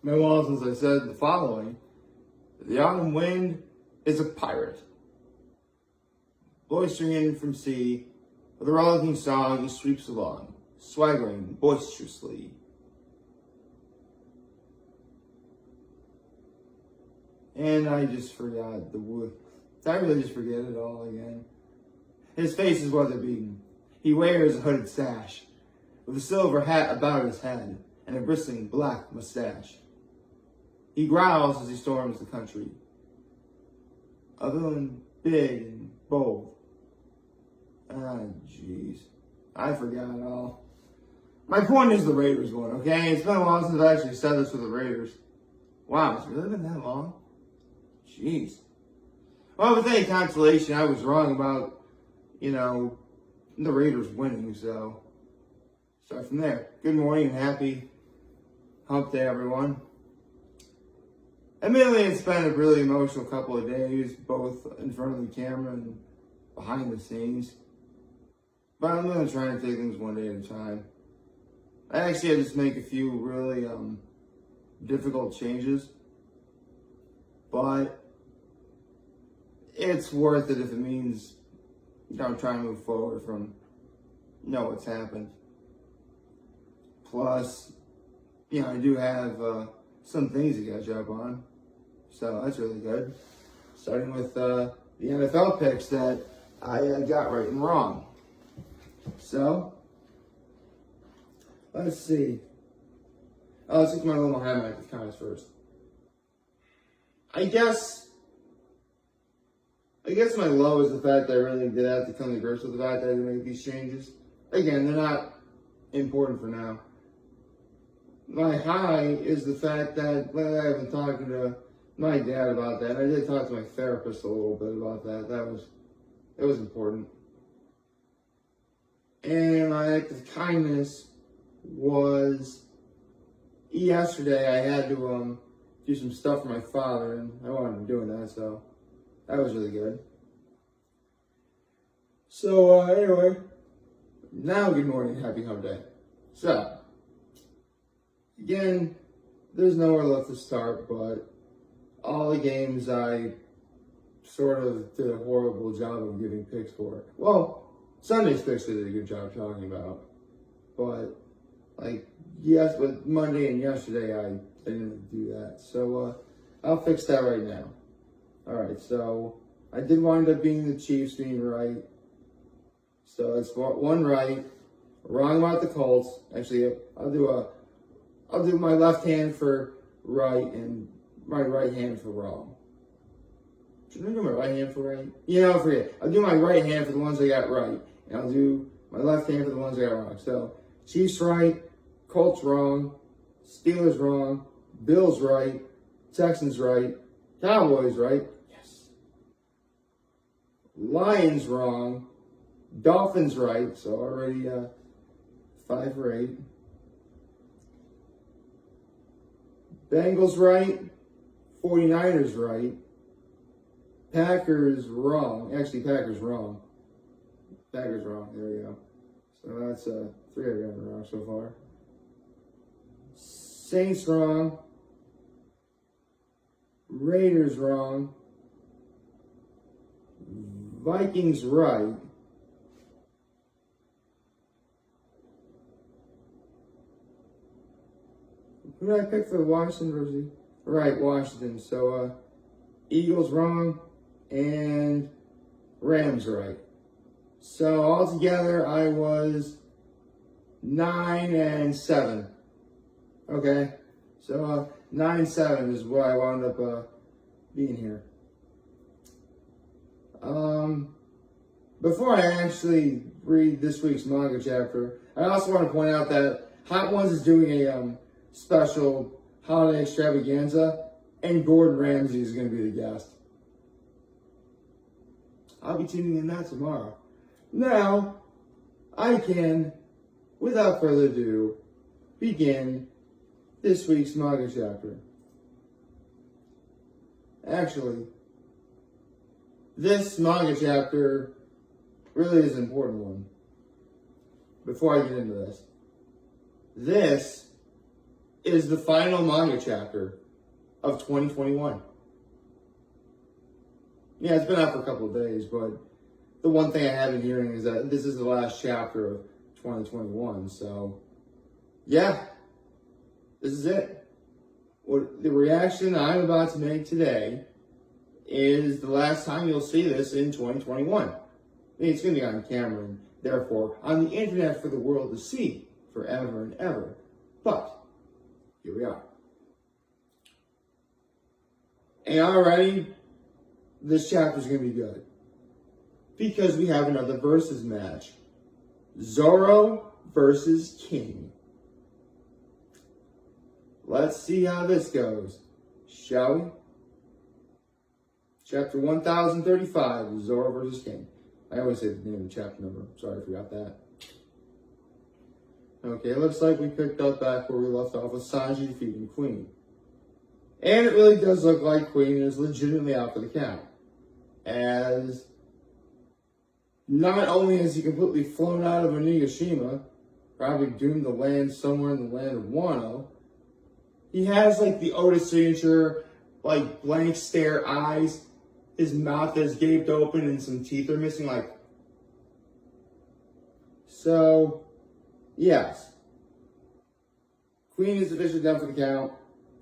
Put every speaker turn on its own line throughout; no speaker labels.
Meanwhile, since I said the following, the autumn wind is a pirate. Boistering in from sea, with a rollicking song he sweeps along, swaggering boisterously. And I just forgot the wood. Did I really just forget it all again? His face is weather beaten. He wears a hooded sash, with a silver hat about his head, and a bristling black mustache. He growls as he storms the country. A villain big and bold. Ah, jeez. I forgot it all. My point is the Raiders one, okay? It's been a while since I've actually said this for the Raiders. Wow, it's really been that long? Jeez. Well, with any consolation, I was wrong about, the Raiders winning, so start from there. Good morning and happy hump day, everyone. Admittedly, it's been a really emotional couple of days, both in front of the camera and behind the scenes. But I'm going to try and take things one day at a time. I actually had to make a few really difficult changes. But it's worth it if it means, trying to move forward from, what's happened. Plus, I do have some things to catch up on. So that's really good. Starting with the NFL picks that I got right and wrong. So, let's see. Let's look at my little highlight comments first. I guess my low is the fact that I really did have to come to grips with the fact that I had to make these changes. Again, they're not important for now. My high is the fact that I've been talking to my dad about that. I did talk to my therapist a little bit about that. It was important. And my act of kindness was yesterday I had to do some stuff for my father, and I wanted him doing that, so that was really good. So anyway, now good morning, happy hump day. So again, there's nowhere left to start, but all the games I sort of did a horrible job of giving picks for. Well, Sunday's picks I did a good job talking about, but with Monday and yesterday I didn't do that. So I'll fix that right now. All right, so I did wind up being the Chiefs being right. So it's one right, wrong about the Colts. Actually, I'll do my left hand for right and my right hand for wrong. Should I do my right hand for right? Forget. I'll do my right hand for the ones I got right, and I'll do my left hand for the ones I got wrong. So Chiefs right, Colts wrong, Steelers wrong, Bills right, Texans right, Cowboys right, yes. Lions wrong, Dolphins right, so already 5 for 8. Bengals right, 49ers right, Packers wrong. Actually, Packers wrong. Packers wrong. There we go. So that's 3 I've gotten wrong so far. Saints wrong. Raiders wrong. Vikings right. Who did I pick for the Washington versus? Right, Washington. So Eagles wrong and Rams right. So altogether I was 9 and 7. Okay, so 9-7 is what I wound up being here. Before I actually read this week's manga chapter, I also want to point out that Hot Ones is doing a special holiday extravaganza, and Gordon Ramsay is going to be the guest. I'll be tuning in that tomorrow. Now, I can, without further ado, begin this week's manga chapter. Actually, this manga chapter really is an important one. Before I get into this is the final manga chapter of 2021. Yeah, it's been out for a couple of days, but the one thing I have been hearing is that this is the last chapter of 2021. So, yeah, this is it. What the reaction I'm about to make today is the last time you'll see this in 2021. I mean, it's going to be on camera and therefore on the internet for the world to see forever and ever. But here we are. And already, this chapter is going to be good because we have another versus match. Zoro versus King. Let's see how this goes, shall we? Chapter 1035, Zoro versus King. I always say the name of the chapter number. Sorry, I forgot that. Okay, looks like we picked up back where we left off with Sanji defeating Queen. And it really does look like Queen is legitimately out for the count. As not only has he completely flown out of Onigashima, probably doomed to land somewhere in the land of Wano, he has like the Oda signature, like blank stare eyes. His mouth is gaped open and some teeth are missing, like. So, yes. Queen is officially done for the count.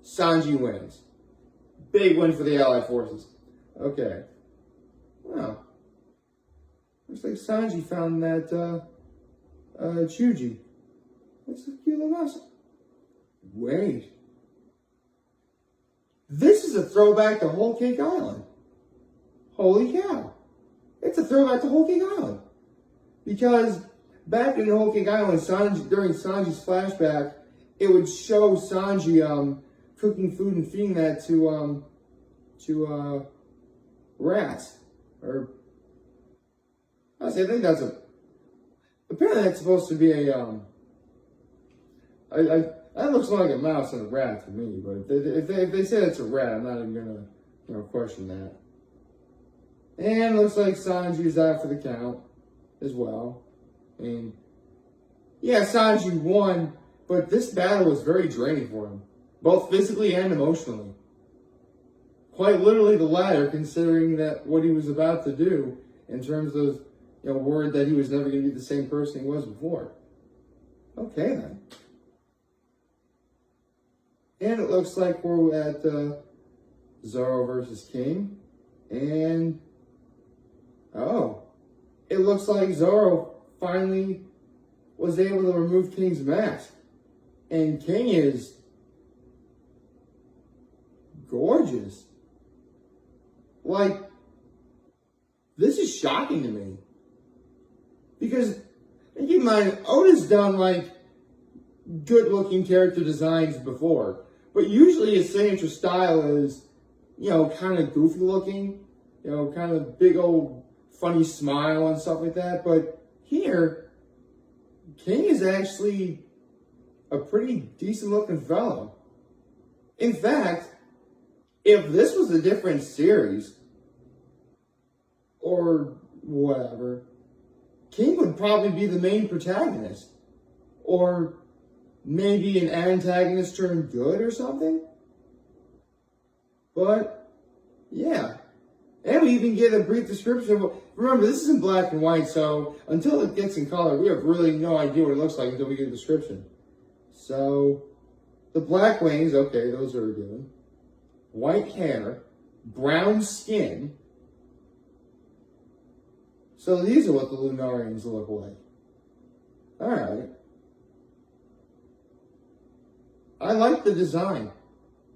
Sanji wins. Big win for the Allied forces. Okay. Well. Looks like Sanji found that, Chuji. That's a cute little mouse. Wait. This is a throwback to Whole Cake Island. Holy cow. It's a throwback to Whole Cake Island. Because back in Whole Cake Island, during Sanji's flashback, it would show Sanji cooking food and feeding that to rats. Or I think that's apparently that's supposed to be a that looks more like a mouse than a rat to me, but if they say it's a rat, I'm not even gonna question that. And it looks like Sanji's out for the count as well. And yeah, Sanji won, but this battle was very draining for him, both physically and emotionally. Quite literally the latter, considering that what he was about to do in terms of word that he was never going to be the same person he was before. Okay then. And it looks like we're at Zoro versus King. And, it looks like Zoro finally was able to remove King's mask. And King is gorgeous. Like, this is shocking to me. Because, keep in mind, Oda's done, good-looking character designs before. But usually his signature style is, kind of goofy-looking. Kind of big old funny smile and stuff like that. But here, King is actually a pretty decent-looking fellow. In fact, if this was a different series, or whatever, King would probably be the main protagonist. Or maybe an antagonist turned good or something. But, yeah. And we even get a brief description. Remember, this is in black and white, so until it gets in color, we have really no idea what it looks like until we get a description. So, the black wings, okay, those are given. White hair, brown skin. So these are what the Lunarians look like. Alright. I like the design.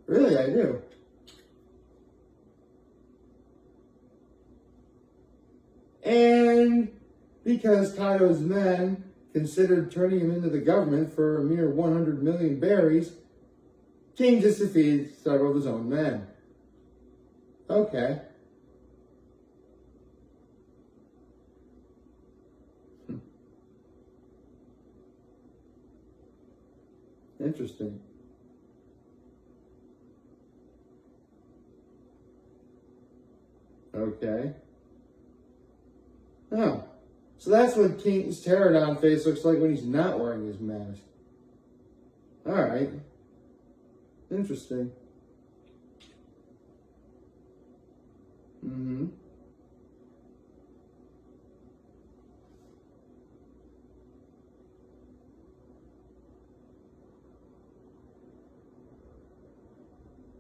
Really, I do. And because Kaido's men considered turning him into the government for a mere 100 million berries, King just defeated several of his own men. Okay. Interesting. Okay. Oh. So that's what King's pterodon face looks like when he's not wearing his mask. Alright. Interesting. Mm-hmm.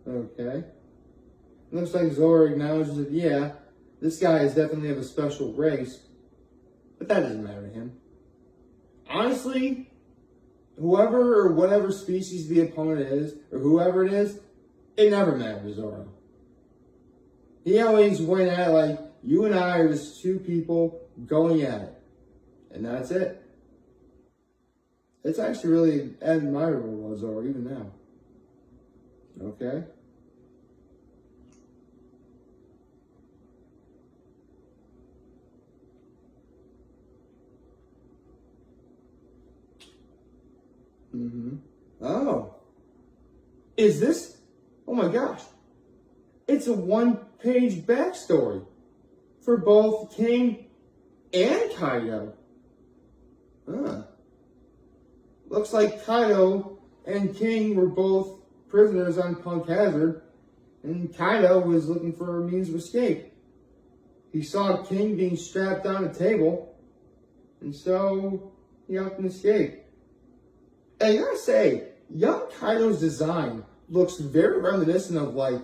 Okay. Looks like Zoro acknowledges that, yeah, this guy is definitely of a special race, but that doesn't matter to him. Honestly, whoever or whatever species the opponent is, or whoever it is, it never mattered to Zoro. He always went at it like, you and I are just two people going at it. And that's it. It's actually really admirable of Zoro, even now. Okay? Mm-hmm. Oh. Is this? Oh my gosh. It's a one-page backstory for both King and Kaido. Huh. Looks like Kaido and King were both prisoners on Punk Hazard, and Kaido was looking for a means of escape. He saw King being strapped on a table, and so he helped him escape. And I gotta say, young Kaido's design looks very reminiscent of like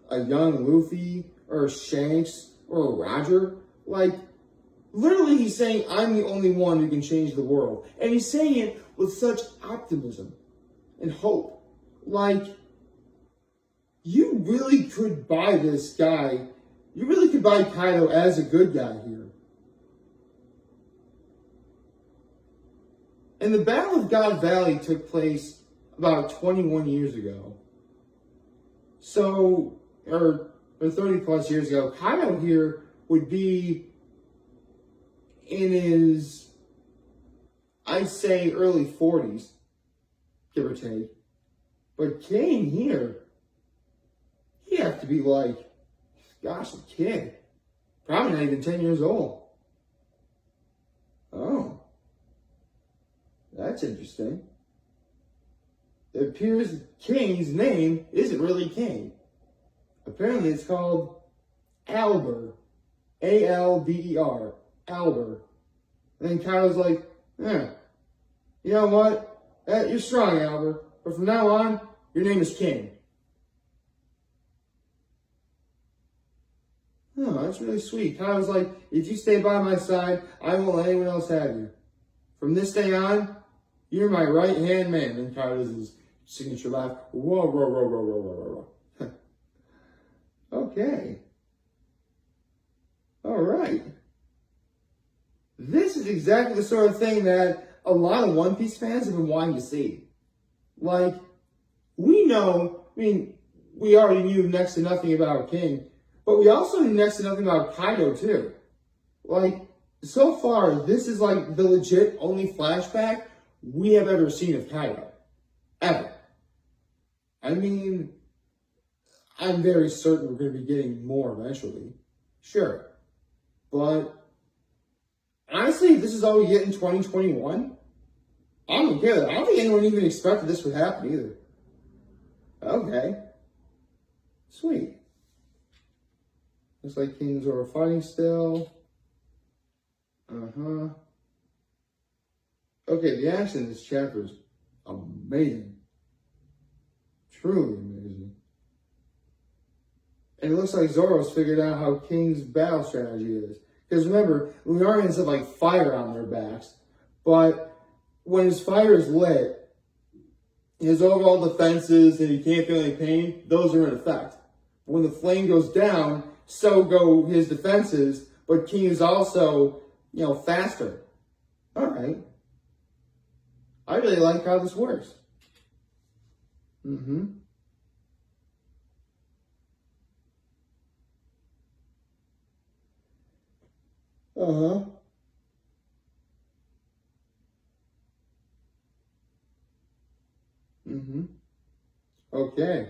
a young Luffy or a Shanks or a Roger. Like, literally he's saying, I'm the only one who can change the world. And he's saying it with such optimism and hope. Like, you really could buy this guy. You really could buy Kaido as a good guy here. And the Battle of God Valley took place about 21 years ago. So, or 30 plus years ago. Kaido here would be in his, I'd say, early 40s, give or take. But King here, he'd have to be like, gosh, a kid. Probably not even 10 years old. Oh. That's interesting. It appears King's name isn't really King. Apparently it's called Alber. A-L-B-E-R. Alber. And then Kaido's like, you know what? You're strong, Alber. But from now on, your name is King. Oh, that's really sweet. Kaido's like, if you stay by my side, I won't let anyone else have you. From this day on, you're my right-hand man. And Kaido's his signature laugh. Whoa, whoa, whoa, whoa, whoa, whoa, whoa. Okay. All right. This is exactly the sort of thing that a lot of One Piece fans have been wanting to see. Like, we know, I mean, we already knew next to nothing about King, but we also knew next to nothing about Kaido too. Like, so far, this is like the legit only flashback we have ever seen of Kaido. Ever. I mean, I'm very certain we're going to be getting more eventually. Sure. But honestly, if this is all we get in 2021, I don't care. I don't think anyone even expected this would happen either. Okay. Sweet. Looks like King and Zoro fighting still. Uh-huh. Okay, the action in this chapter is amazing. Truly amazing. And it looks like Zoro's figured out how King's battle strategy is. Because remember, Lunarians have like fire on their backs. But when his fire is lit, his overall defenses and he can't feel any pain, those are in effect. When the flame goes down, so go his defenses, but King is also, faster. All right. I really like how this works. Mm-hmm. Uh-huh. Mm-hmm. Okay.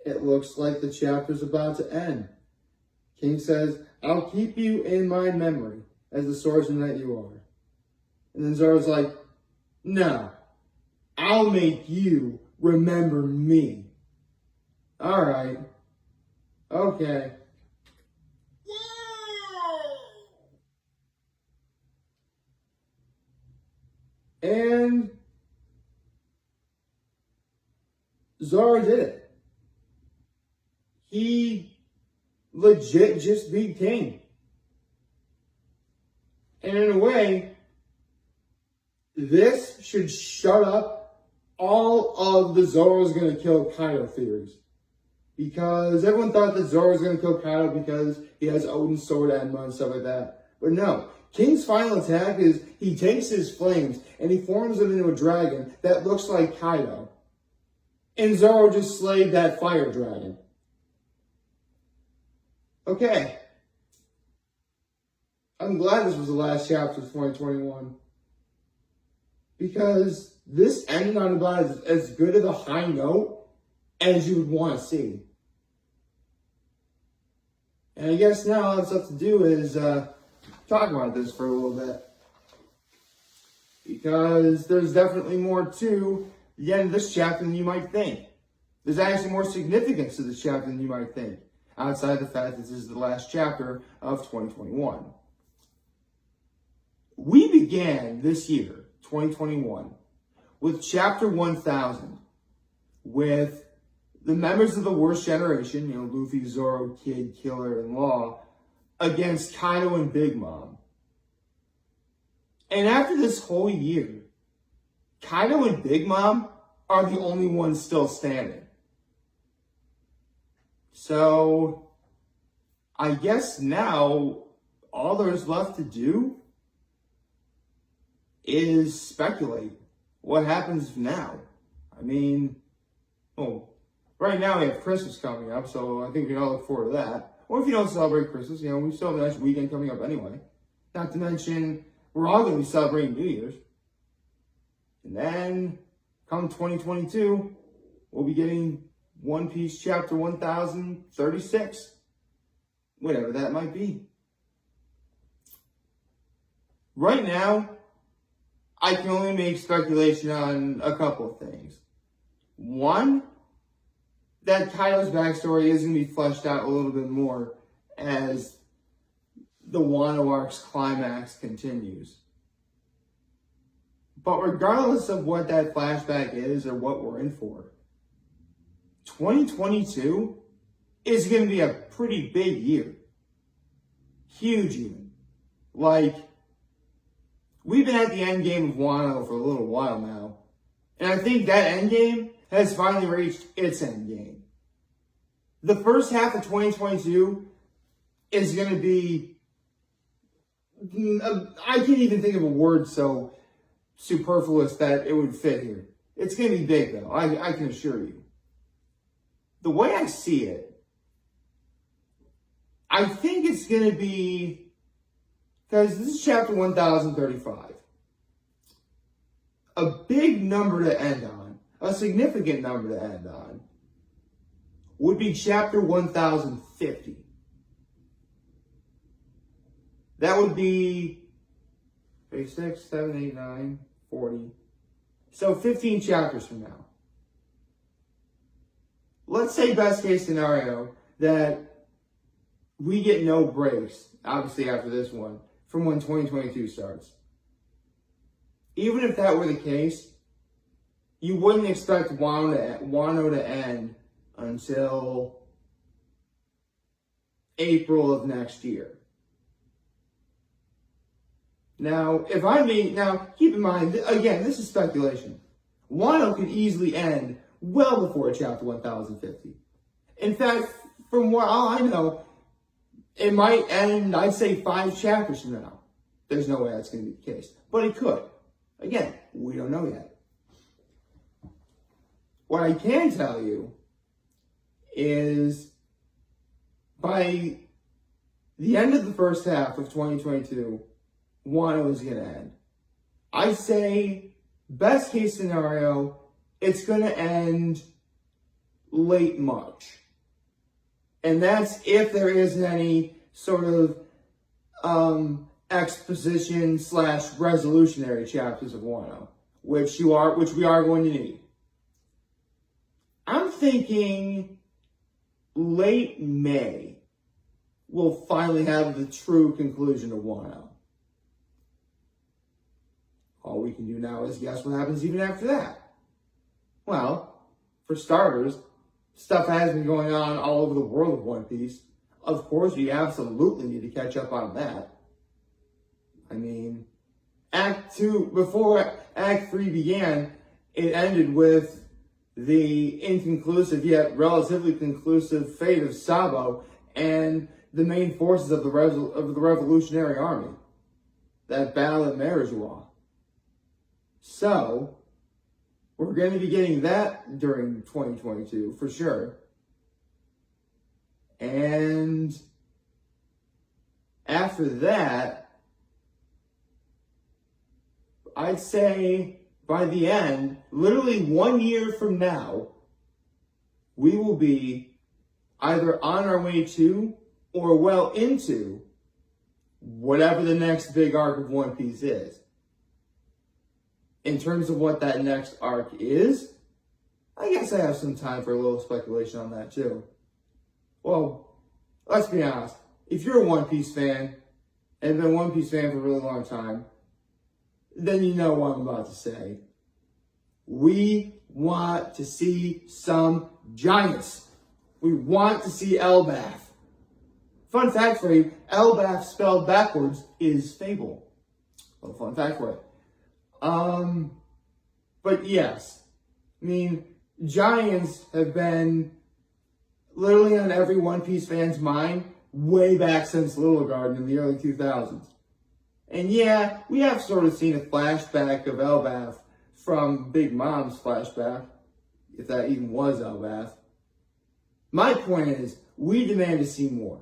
It looks like the chapter's about to end. King says, I'll keep you in my memory as the swordsman that you are. And then Zoro's like, no, I'll make you remember me. Alright. Okay. And Zoro did it. He legit just beat King. And in a way, this should shut up all of the Zoro's gonna kill Kaido theories. Because everyone thought that Zoro was gonna kill Kaido because he has Odin's sword Enma and stuff like that. But no, King's final attack is he takes his flames and he forms them into a dragon that looks like Kaido. And Zoro just slayed that fire dragon. Okay. I'm glad this was the last chapter of 2021. Because this ended on about as good of a high note as you would want to see. And I guess now all that's left to do is talk about this for a little bit. Because there's definitely more to the end of this chapter than you might think. There's actually more significance to this chapter than you might think, outside the fact that this is the last chapter of 2021. We began this year, 2021, with chapter 1000, with the members of the worst generation, Luffy, Zoro, Kid, Killer, and Law, against Kaido and Big Mom. And after this whole year, Kaido and Big Mom are the only ones still standing. So, I guess now, all there's left to do is speculate what happens now. I mean, right now we have Christmas coming up, so I think we can all look forward to that. Or if you don't celebrate Christmas, we still have a nice weekend coming up anyway. Not to mention, we're all going to be celebrating New Year's. And then, come 2022, we'll be getting One Piece chapter 1036. Whatever that might be. Right now, I can only make speculation on a couple of things. One, that Kaido's backstory is going to be fleshed out a little bit more as the Wano arc's climax continues. But regardless of what that flashback is or what we're in for, 2022 is going to be a pretty big year. Huge even. We've been at the end game of Wano for a little while now. And I think that end game has finally reached its end game. The first half of 2022 is going to be... I can't even think of a word so superfluous that it would fit here. It's going to be big, though. I can assure you. The way I see it, I think it's going to be... Because this is chapter 1035. A big number to end on, a significant number to end on, would be chapter 1050. That would be 6, 7, 8, 9, 40. So 15 chapters from now. Let's say best case scenario that we get no breaks, obviously after this one, from when 2022 starts. Even if that were the case, you wouldn't expect Wano to end until April of next year. Now, keep in mind, again, this is speculation. Wano could easily end well before chapter 1050. In fact, from what all I know, it might end, I'd say, 5 chapters from now. There's no way that's going to be the case. But it could. Again, we don't know yet. What I can tell you is by the end of the first half of 2022, Wano is going to end. I say, best case scenario, it's going to end late March. And that's if there isn't any sort of exposition / resolutionary chapters of Wano, which we are going to need. thinking late May we'll finally have the true conclusion of Wano. All we can do now is guess what happens even after that. Well, for starters, stuff has been going on all over the world of One Piece. Of course, we absolutely need to catch up on that. I mean, Act 2, before Act 3 began, it ended with the inconclusive yet relatively conclusive fate of Sabo and the main forces of the Revolutionary Army. That battle at Marijois. So, we're going to be getting that during 2022, for sure. And after that, I'd say by the end, literally 1 year from now, we will be either on our way to or well into whatever the next big arc of One Piece is. In terms of what that next arc is, I guess I have some time for a little speculation on that too. Well, let's be honest. If you're a One Piece fan, and been a One Piece fan for a really long time, then you know what I'm about to say. We want to see some giants. We want to see Elbaf. Fun fact for you, Elbaf spelled backwards is Fable. Well, fun fact for you. But yes, I mean, giants have been literally on every One Piece fan's mind way back since Little Garden in the early 2000s. And yeah, we have sort of seen a flashback of Elbaf from Big Mom's flashback, if that even was Elbaf. My point is, we demand to see more.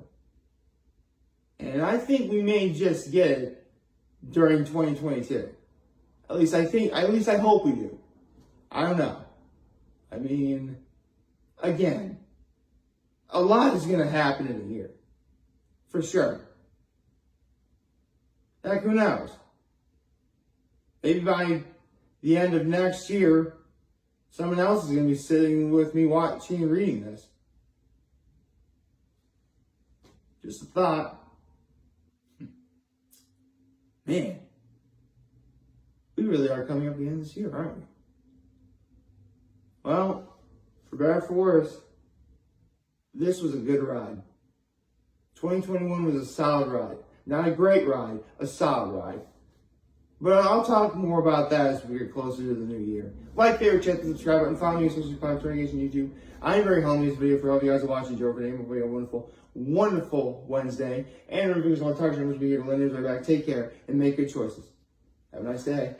And I think we may just get it during 2022. At least I hope we do. I don't know. I mean, again, a lot is going to happen in a year. For sure. Heck, who knows? Maybe by the end of next year, someone else is going to be sitting with me watching and reading this. Just a thought. Man. We really are coming up to the end of this year, aren't we? Well, for better or for worse, this was a good ride. 2021 was a solid ride. Not a great ride, a solid ride. But I'll talk more about that as we get closer to the new year. Like, favorite, chat, subscribe button, follow me on social media, on YouTube. I'm very home in this video for all of you guys who are watching. Joe for name. Hope you have a wonderful, wonderful Wednesday. And remember, if you want to talk to me, we'll be here to lend right back. Take care and make good choices. Have a nice day.